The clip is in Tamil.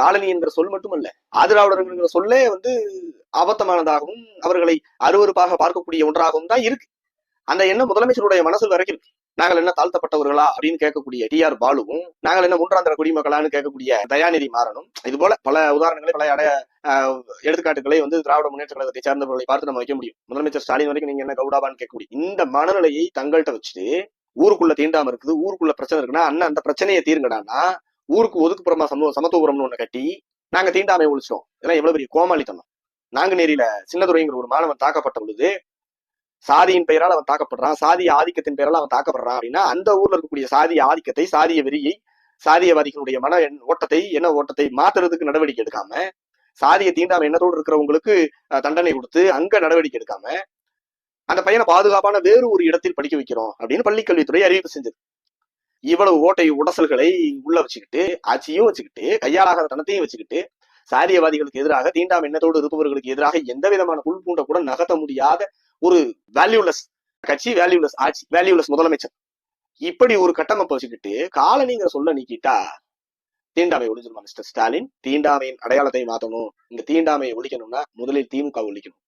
காலனி என்கிற சொல் மட்டுமல்ல, ஆதிராவிடர்கள் என்கிற சொல்லே அபத்தமானதாகவும் அவர்களை அருவருப்பாக பார்க்கக்கூடிய ஒன்றாகவும் தான் இருக்கு. அந்த எண்ணம் முதலமைச்சருடைய மனசு வரைக்கும் நாங்கள் என்ன தாழ்த்தப்பட்டவர்களா அப்படின்னு கேட்கக்கூடிய டி.ஆர். பாலுவும், நாங்கள் என்ன மூன்றாந்திர குடிமக்களான்னு கேட்கக்கூடிய தயாநிதி மாறனும், இது போல பல உதாரணங்களை பல எடுத்துக்காட்டுகளை திராவிட முன்னேற்ற கழகத்தை சார்ந்தவர்களை பார்த்து நம்ம வைக்க முடியும். முதலமைச்சர் ஸ்டாலின் வரைக்கும் நீங்க என்ன கவுடாபான்னு கேட்கக்கூடிய இந்த மனநிலையை தங்கள்கிட்ட வச்சுட்டு ஊருக்குள்ள தீண்டாம இருக்குது, ஊருக்குள்ள பிரச்சனை இருக்குன்னா அண்ணன் அந்த பிரச்சனையை தீர்ங்கடான்னா ஊருக்கு ஒதுக்குப்புறமா சமத்துவபுரம்னு ஒண்ணு கட்டி நாங்க தீண்டாமை ஒழிச்சோம். இதெல்லாம் எவ்வளவு பெரிய கோமாளித்தனம். நாங்குநேரியில சின்னதுரைங்கிற ஒரு மாணவன் தாக்கப்பட்ட பொழுது சாதியின் பெயரால் அவன் தாக்கப்படுறான், சாதிய ஆதிக்கத்தின் பெயரால் அவன் தாக்கப்படுறான் அப்படின்னா அந்த ஊர்ல இருக்கக்கூடிய சாதிய ஆதிக்கத்தை, சாதிய வெறியை, சாதியவாதிகளுடைய மன ஓட்டத்தை மாத்துறதுக்கு நடவடிக்கை எடுக்காம, சாதிய தீண்டாமை எண்ணத்தோடு இருக்கிறவங்களுக்கு தண்டனை கொடுத்து அங்க நடவடிக்கை எடுக்காம அந்த பையனை பாதுகாப்பான வேறு ஒரு இடத்தில் படிக்க வைக்கிறோம் அப்படின்னு பள்ளிக்கல்வித்துறை அறிவிப்பு செஞ்சது. இவ்வளவு ஓட்டை உடசல்களை உள்ள வச்சுக்கிட்டு, ஆட்சியும் வச்சுக்கிட்டு, கையாளாகாத தனத்தையும் வச்சுக்கிட்டு, சாதியவாதிகளுக்கு எதிராக, தீண்டாமை எண்ணத்தோடு இருப்பவர்களுக்கு எதிராக எந்த விதமான புல் பூண்ட கூட நகர்த்த முடியாத ஒரு வேல்யூலெஸ் கட்சி, வேல்யூலெஸ் ஆட்சி, வேல்யூலெஸ் முதலமைச்சர், இப்படி ஒரு கட்டமைப்பை வச்சுக்கிட்டு காலனிங்கிற சொல்ல நீக்கிட்டா தீண்டாமை ஒழிஞ்சிருமா மிஸ்டர் ஸ்டாலின்? தீண்டாமையின் அடையாளத்தை மாத்தணும். இந்த தீண்டாமையை ஒழிக்கணும்னா முதலில் திமுக ஒழிக்கணும்.